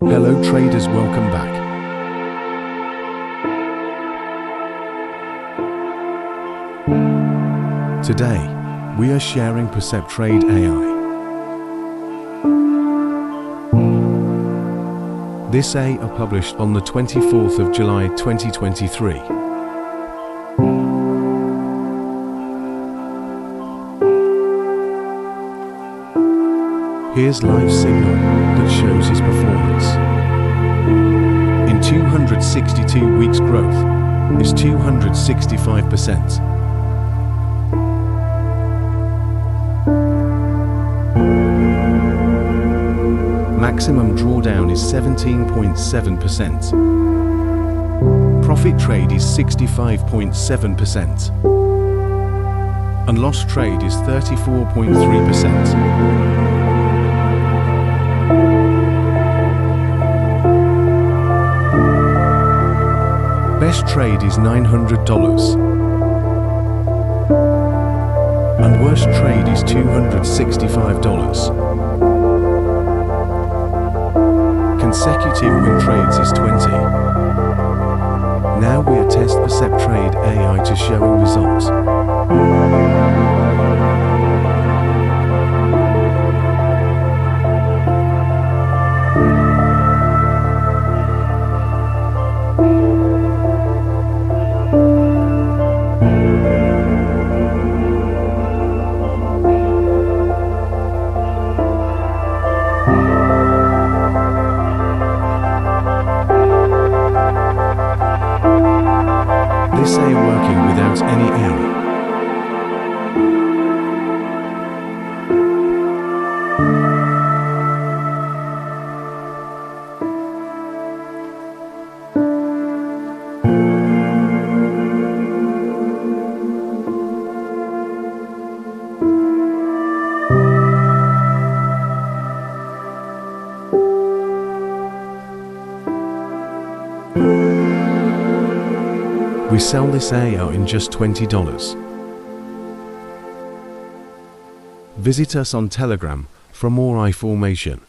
Hello traders, welcome back. Today, we are sharing Perceptrade AI. This AI published on the 24th of July 2023. Here's live signal that shows his performance. In 262 weeks growth is 265%. Maximum drawdown is 17.7%. Profit trade is 65.7%. And loss trade is 34.3%. Best trade is $900 and worst trade is $265. Consecutive win trades is 20. Now we test Perceptrade AI to showing results. This AI working without any error. We sell this AI in just $20. Visit us on Telegram for more information.